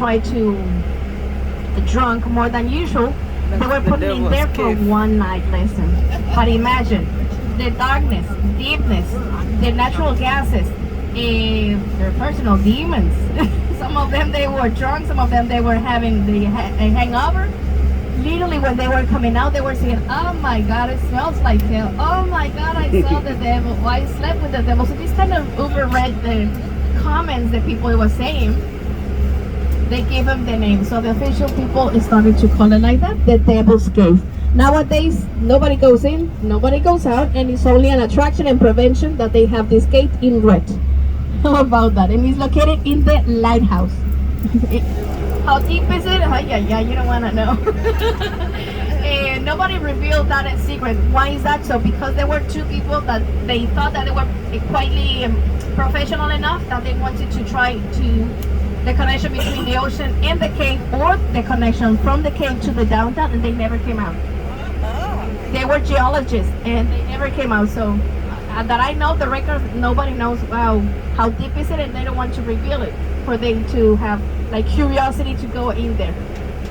try to drunk more than usual, they were put in there for one night lesson. But imagine the darkness, deepness, the natural gases, their personal demons. Some of them they were drunk, some of them they were having the hangover. Literally, when they were coming out, they were saying, "Oh my God, it smells like hell. Oh my God, I saw the devil. Oh, I slept with the devil." So these kind of overread the comments that people were saying. They gave them the name. So the official people started to call it like that, the Devil's Cave. Nowadays, nobody goes in, nobody goes out, and it's only an attraction and prevention that they have this gate in red. How about that? And it's located in the lighthouse. How deep is it? Yeah, you don't want to know. And nobody revealed that secret. Why is that so? Because there were two people that they thought that they were quietly professional enough that they wanted to try to the connection between the ocean and the cave, or the connection from the cave to the downtown, and they never came out. They were geologists and they never came out. So that I know, the record, nobody knows how deep is it, and they don't want to reveal it for them to have like curiosity to go in there.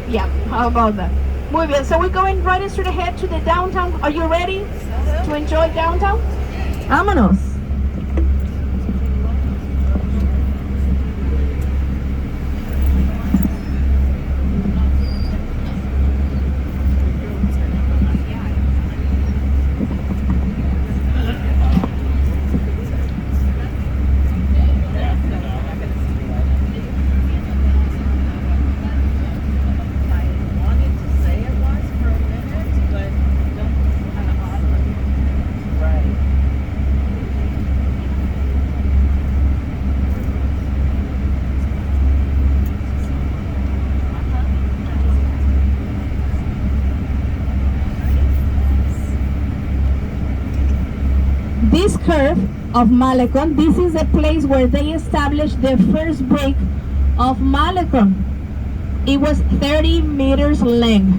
Yeah, how about that? Muy bien, so we're going right straight ahead to the downtown. Are you ready to enjoy downtown? Vámonos. This curve of Malecon, this is the place where they established the first break of Malecon. It was 30 meters length.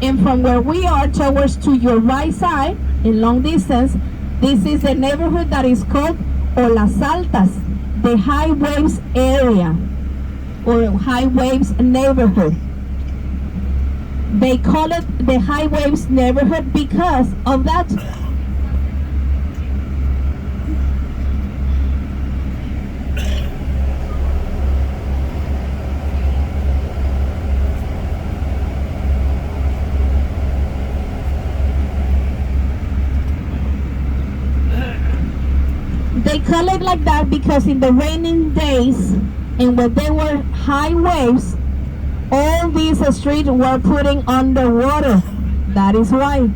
And from where we are towards to your right side, in long distance, this is the neighborhood that is called Olas Altas, the high waves area, or high waves neighborhood. They call it the high waves neighborhood because of that. They call it like that because in the raining days and when there were high waves, all these streets were putting underwater. That is why.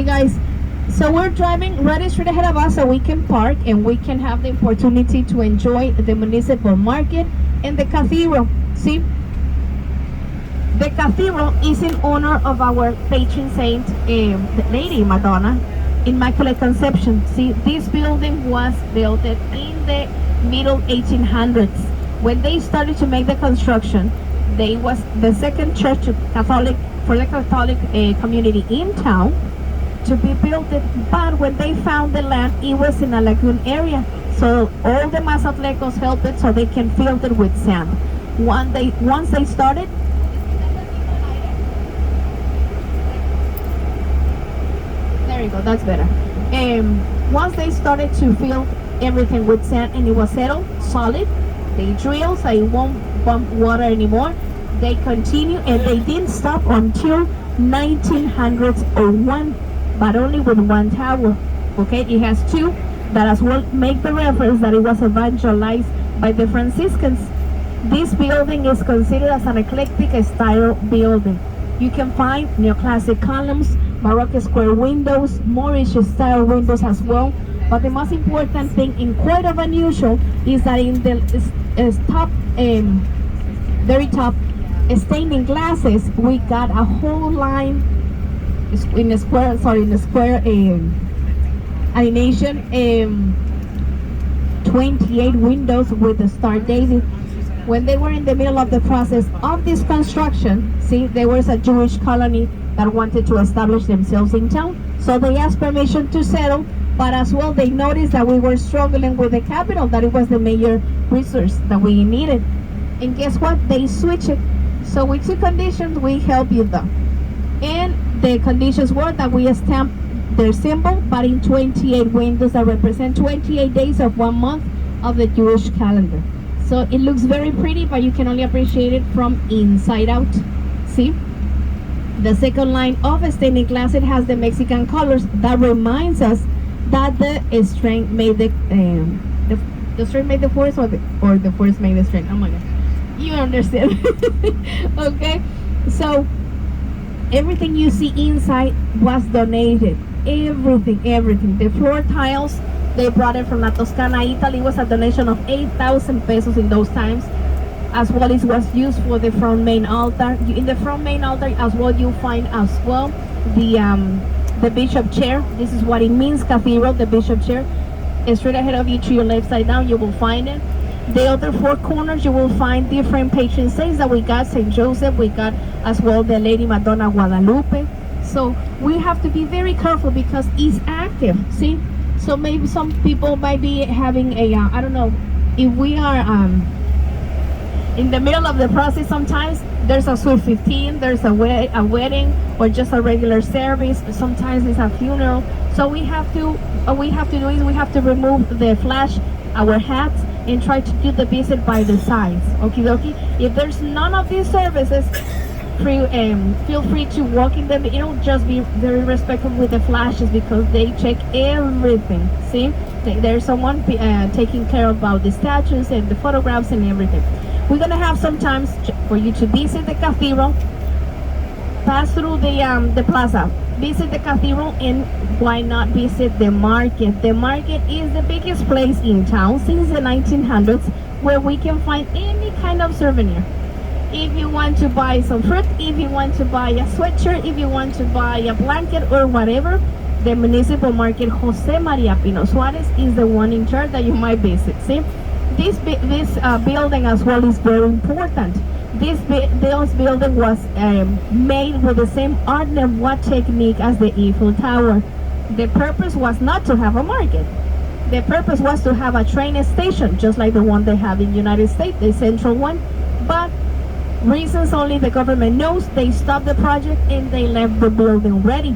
Okay, guys. So we're driving right straight ahead of us so we can park and we can have the opportunity to enjoy the municipal market and the cathedral. See, the cathedral is in honor of our patron saint, Lady Madonna, Immaculate Conception. See, this building was built in the middle 1800s. When they started to make the construction, they was the second church Catholic for the Catholic community in town to be built. But when they found the land, it was in a lagoon area. So all the Mazatlecos helped it so they can fill it with sand. Once they started, there you go, that's better. Once they started to fill everything with sand and it was settled, solid, they drill so it won't bump water anymore. They continue and they didn't stop until 1901, but only with one tower. Okay, it has two that as well make the reference that it was evangelized by the Franciscans. This building is considered as an eclectic style building. You can find neoclassic columns, Baroque square windows, Moorish style windows as well. But the most important thing, and quite of unusual, is that in the top, very top, staining glasses, we got a whole line in the square. Animation. 28 windows with the Star David. When they were in the middle of the process of this construction, see, there was a Jewish colony that wanted to establish themselves in town. So they asked permission to settle, but as well they noticed that we were struggling with the capital, that it was the major resource that we needed. And guess what? They switched it. So with two conditions, we help you though. And the conditions were that we stamp their symbol, but in 28 windows that represent 28 days of 1 month of the Jewish calendar. So it looks very pretty, but you can only appreciate it from inside out. See? The second line of stained glass, it has the Mexican colors. That reminds us that the strength made the strength made the force, or the force made the strength. Oh my God, you understand? Okay, so everything you see inside was donated. Everything. The floor tiles, they brought it from La Toscana, Italy. It was a donation of 8,000 pesos in those times. As well, it was used for the front main altar. In the front main altar as well, you find as well the bishop chair. This is what it means, cathedral, the bishop chair. Straight ahead of you to your left side down, you will find it. The other four corners, you will find different patron saints that we got. Saint Joseph, we got as well the Lady Madonna Guadalupe. So we have to be very careful because it's active, see? So maybe some people might be having a, I don't know, if we are in the middle of the process, sometimes there's a Sweet 15, there's a wedding, or just a regular service. Sometimes it's a funeral. So we have to do is we have to remove the flash, our hats, and try to do the visit by the sides. Okie dokie. If there's none of these services, feel free to walk in them. Just be very respectful with the flashes because they check everything. See, there's someone taking care about the statues and the photographs and everything. We're gonna have some time for you to visit the cathedral, pass through the plaza, visit the cathedral, and why not visit the market? The market is the biggest place in town since the 1900s where we can find any kind of souvenir. If you want to buy some fruit, if you want to buy a sweatshirt, if you want to buy a blanket or whatever, the municipal market Jose Maria Pino Suarez is the one in charge that you might visit. See, this building as well is very important. This building was made with the same Art Nouveau technique as the Eiffel Tower. The purpose was not to have a market. The purpose was to have a train station, just like the one they have in the United States, the central one. But reasons only the government knows, they stopped the project and they left the building ready.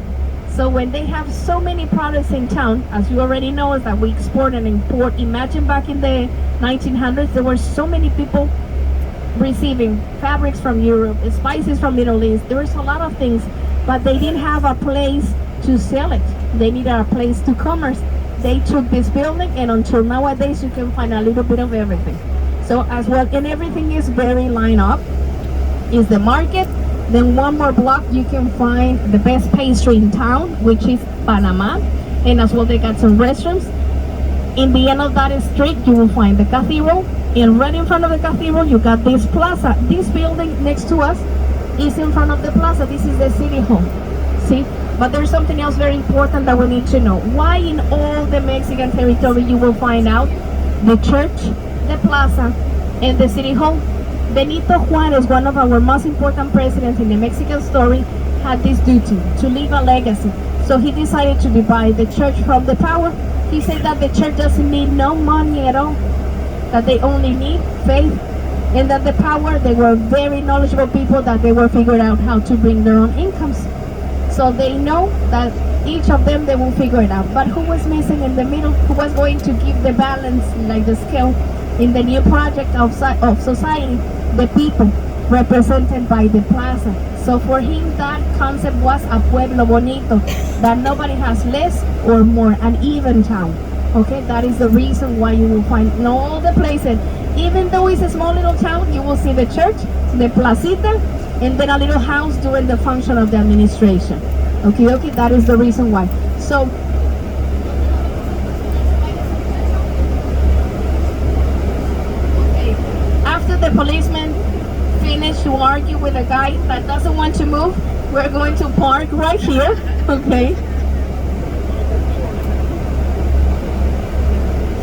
So when they have so many products in town, as you already know, is that we export and import. Imagine back in the 1900s, there were so many people receiving fabrics from Europe, spices from Middle East. There was a lot of things, but they didn't have a place to sell it. They needed a place to commerce. They took this building, and until nowadays, you can find a little bit of everything. So as well, and everything is very lined up. Is the market, Then one more block, you can find the best pastry in town, which is Panama. And as well, they got some restaurants. In the end of that street, you will find the cathedral. And right in front of the cathedral, you got this plaza. This building next to us is in front of the plaza. This is the city hall. See? But there's something else very important that we need to know. Why in all the Mexican territory you will find out the church, the plaza, and the city hall? Benito Juarez, one of our most important presidents in the Mexican story, had this duty to leave a legacy. So he decided to divide the church from the power. He said that the church doesn't need no money at all, that they only need faith, and that the power, they were very knowledgeable people, that they were figured out how to bring their own incomes. So they know that each of them, they will figure it out. But who was missing in the middle? Who was going to give the balance, like the scale, in the new project of society? The people, represented by the plaza. So for him, that concept was a pueblo bonito, that nobody has less or more, an even town. Okay, that is the reason why you will find in all the places, even though it's a small little town, you will see the church, the placita, and then a little house doing the function of the administration. Okay, that is the reason why. So after the policeman finished to argue with a guy that doesn't want to move, we're going to park right here. Okay.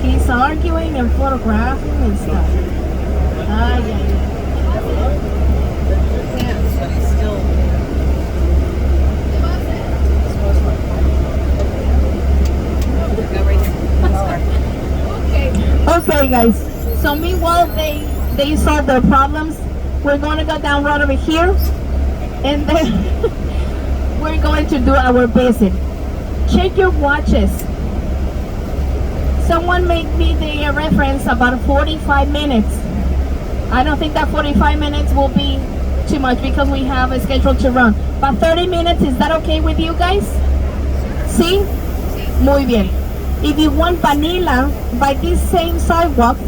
He's arguing and photographing and stuff. Yeah. Okay, guys. So meanwhile, they solve their problems. We're going to go down right over here, and then we're going to do our visit. Check your watches. Someone made me the reference about 45 minutes. I don't think that 45 minutes will be too much because we have a schedule to run. But 30 minutes, is that okay with you guys? See? Muy bien. If you want vanilla, by this same sidewalk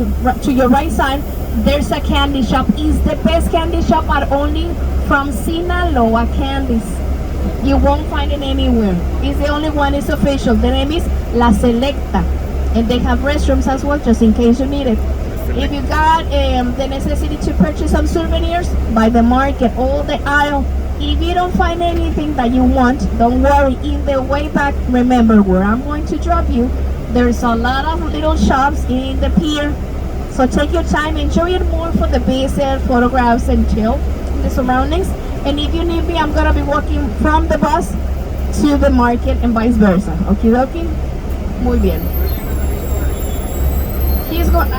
to your right side, there's a candy shop. It's the best candy shop, but only from Sinaloa Candies. You won't find it anywhere. It's the only one, it's official. The name is La Selecta. And they have restrooms as well, just in case you need it. If you got the necessity to purchase some souvenirs, by the market, all the aisle. If you don't find anything that you want, don't worry. In the way back, remember where I'm going to drop you. There's a lot of little shops in the pier. So take your time, enjoy it more for the visit, photographs, and chill in the surroundings. And if you need me, I'm gonna be walking from the bus to the market and vice versa. Okie dokie? Muy bien. He's going.